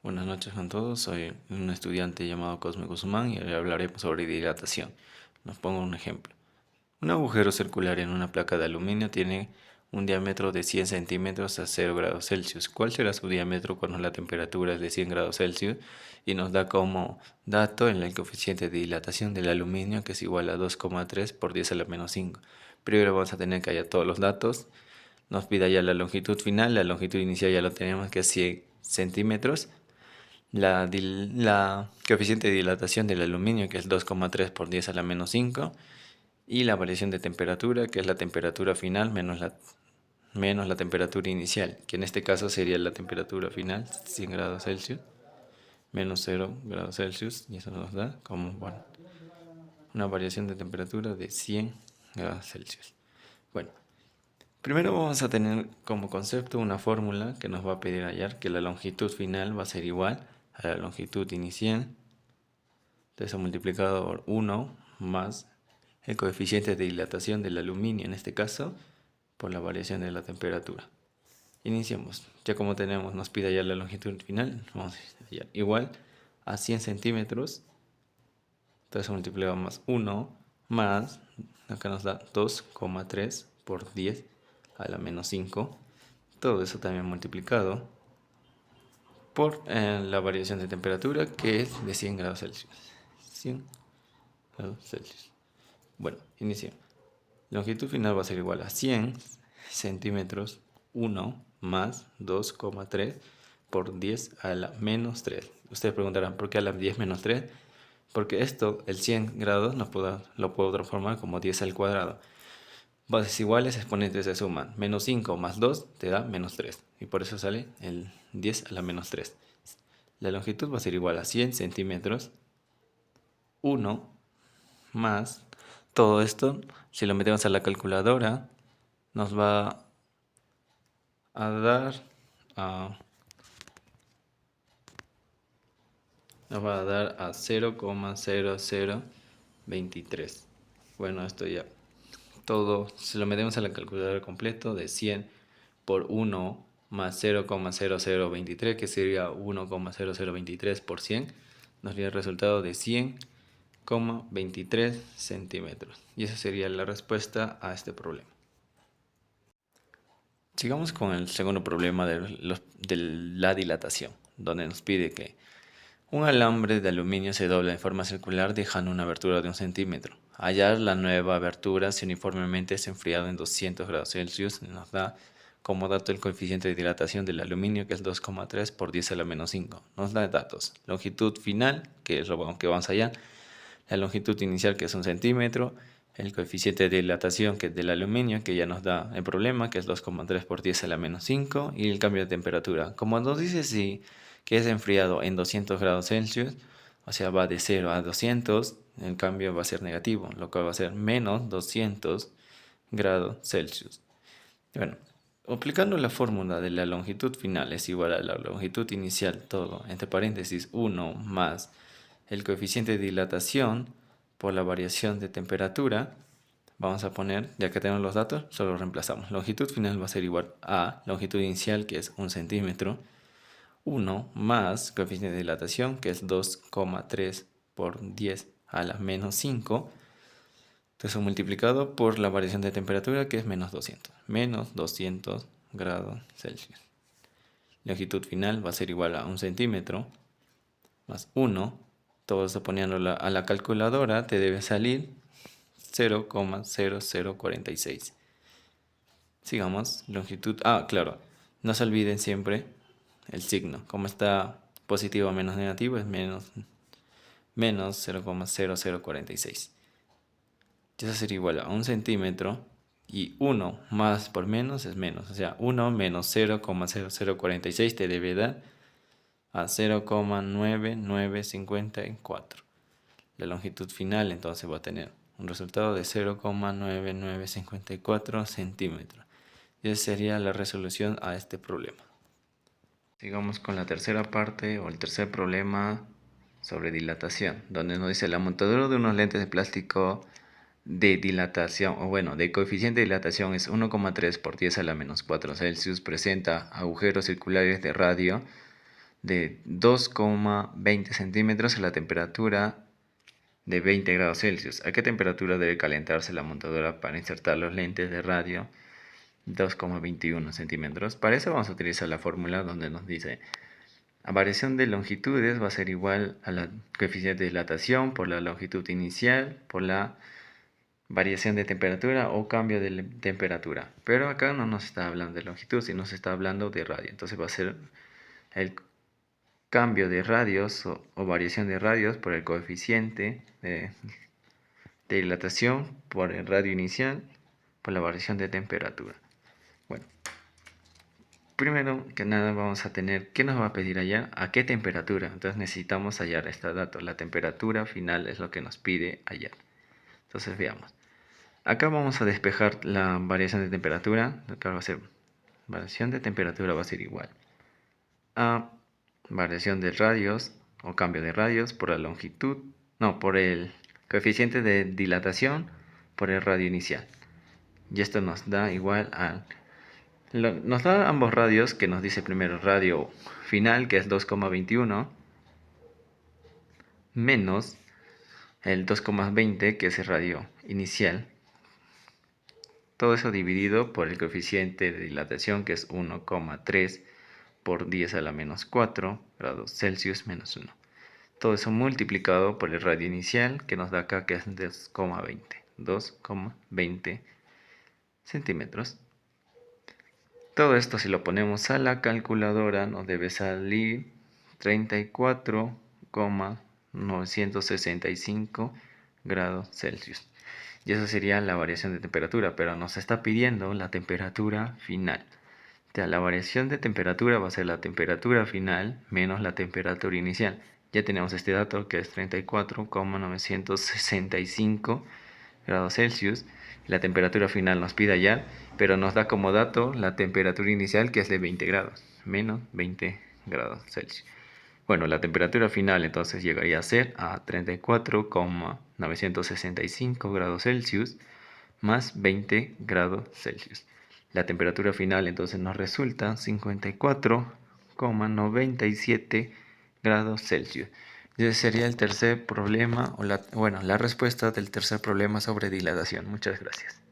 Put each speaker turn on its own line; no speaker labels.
Buenas noches con todos, soy un estudiante llamado Cosme Guzmán y hoy hablaremos sobre dilatación. Nos pongo un ejemplo. Un agujero circular en una placa de aluminio tiene un diámetro de 100 centímetros a 0 grados Celsius. ¿Cuál será su diámetro cuando la temperatura es de 100 grados Celsius? Y nos da como dato el coeficiente de dilatación del aluminio, que es igual a 2,3 por 10 a la menos 5. Primero vamos a tener que hallar todos los datos. Nos pida ya la longitud final, la longitud inicial ya lo tenemos, que es 100 centímetros. La coeficiente de dilatación del aluminio, que es 2,3 por 10 a la menos 5, y la variación de temperatura, que es la temperatura final menos la temperatura inicial, que en este caso sería la temperatura final, 100 grados Celsius, menos 0 grados Celsius, y eso nos da como, bueno, una variación de temperatura de 100 grados Celsius. Bueno, primero vamos a tener como concepto una fórmula que nos va a pedir hallar que la longitud final va a ser igual a la longitud inicial. Eso multiplicado por 1 más el coeficiente de dilatación del aluminio, en este caso, por la variación de la temperatura. Iniciamos. Ya como tenemos, nos pide ya la longitud final, vamos a hallar igual a 100 centímetros. Entonces multiplicamos más 1 más, acá nos da 2,3 por 10 a la menos 5. Todo eso también multiplicado por la variación de temperatura, que es de 100 grados Celsius. 100 grados Celsius. Bueno, iniciemos. Longitud final va a ser igual a 100 centímetros 1 más 2,3 por 10 a la menos 3. Ustedes preguntarán, ¿por qué a la 10 menos 3? Porque esto, el 100 grados, lo puedo transformar como 10 al cuadrado. Bases iguales, exponentes se suman. Menos 5 más 2 te da menos 3. Y por eso sale el 10 a la menos 3. La longitud va a ser igual a 100 centímetros 1 más todo esto. Si lo metemos a la calculadora, nos va a dar a 0,0023. Bueno, esto ya todo, si lo metemos a la calculadora completo, de 100 por 1 más 0,0023, que sería 1,0023 por 100, nos daría el resultado de 100,23 centímetros. Y esa sería la respuesta a este problema. Sigamos con el segundo problema de la dilatación, donde nos pide que un alambre de aluminio se dobla en forma circular dejando una abertura de 1 centímetro. Hallar la nueva abertura si uniformemente es enfriado en 200 grados Celsius nos da como dato el coeficiente de dilatación del aluminio, que es 2,3 por 10 a la menos 5. Nos da datos: longitud final, que es lo que vamos a hallar, la longitud inicial, que es 1 centímetro, el coeficiente de dilatación, que es del aluminio, que ya nos da el problema, que es 2,3 por 10 a la menos 5, y el cambio de temperatura. Como nos dice que es enfriado en 200 grados Celsius, o sea, va de 0 a 200, el cambio va a ser negativo, lo cual va a ser menos 200 grados Celsius. Bueno, aplicando la fórmula de la longitud final es igual a la longitud inicial, todo, entre paréntesis, 1 más el coeficiente de dilatación por la variación de temperatura. Vamos a poner, ya que tenemos los datos, solo reemplazamos. Longitud final va a ser igual a longitud inicial, que es 1 centímetro, 1 más coeficiente de dilatación, que es 2,3 por 10 a la menos 5. Entonces multiplicado por la variación de temperatura, que es menos 200 grados Celsius. Longitud final va a ser igual a 1 centímetro más 1. Todo esto poniéndolo a la calculadora te debe salir 0,0046. Sigamos, longitud. Claro, no se olviden siempre el signo. Como está positivo menos negativo, es menos 0,0046. Eso sería igual a 1 centímetro, y 1 más por menos es menos. O sea, 1 menos 0,0046 te debe dar a 0,9954. La longitud final entonces va a tener un resultado de 0,9954 centímetros. Y esa sería la resolución a este problema. Sigamos con la tercera parte o el tercer problema sobre dilatación, donde nos dice: la montadura de unos lentes de plástico de dilatación, o bueno, de coeficiente de dilatación es 1,3 por 10 a la menos 4 Celsius, presenta agujeros circulares de radio de 2,20 centímetros a la temperatura de 20 grados Celsius. ¿A qué temperatura debe calentarse la montadora para insertar los lentes de radio? 2,21 centímetros. Para eso vamos a utilizar la fórmula donde nos dice la variación de longitudes va a ser igual a la coeficiente de dilatación por la longitud inicial por la variación de temperatura o cambio de temperatura. Pero acá no nos está hablando de longitud, sino se está hablando de radio. Entonces va a ser el cambio de radios o variación de radios por el coeficiente de dilatación por el radio inicial por la variación de temperatura. Bueno, primero que nada vamos a tener, ¿qué nos va a pedir allá? ¿A qué temperatura? Entonces necesitamos hallar este dato. La temperatura final es lo que nos pide hallar. Entonces veamos. Acá vamos a despejar la variación de temperatura. Acá va a ser variación de temperatura va a ser igual a variación de radios o cambio de radios por la longitud, no, por el coeficiente de dilatación por el radio inicial. Y esto nos da igual a nos da ambos radios, que nos dice primero radio final, que es 2,21, menos el 2,20, que es el radio inicial. Todo eso dividido por el coeficiente de dilatación, que es 1,3 por 10 a la menos 4 grados Celsius menos 1. Todo eso multiplicado por el radio inicial, que nos da acá, que es 2,20 centímetros. Todo esto, si lo ponemos a la calculadora, nos debe salir 34,965 grados Celsius. Y esa sería la variación de temperatura, pero nos está pidiendo la temperatura final. O sea, la variación de temperatura va a ser la temperatura final menos la temperatura inicial. Ya tenemos este dato, que es 34,965 grados Celsius. La temperatura final nos pide allá, pero nos da como dato la temperatura inicial, que es de 20 grados, menos 20 grados Celsius. Bueno, la temperatura final entonces llegaría a ser a 34,965 grados Celsius más 20 grados Celsius. La temperatura final entonces nos resulta 54,97 grados Celsius. Ese sería el tercer problema, la respuesta del tercer problema sobre dilatación. Muchas gracias.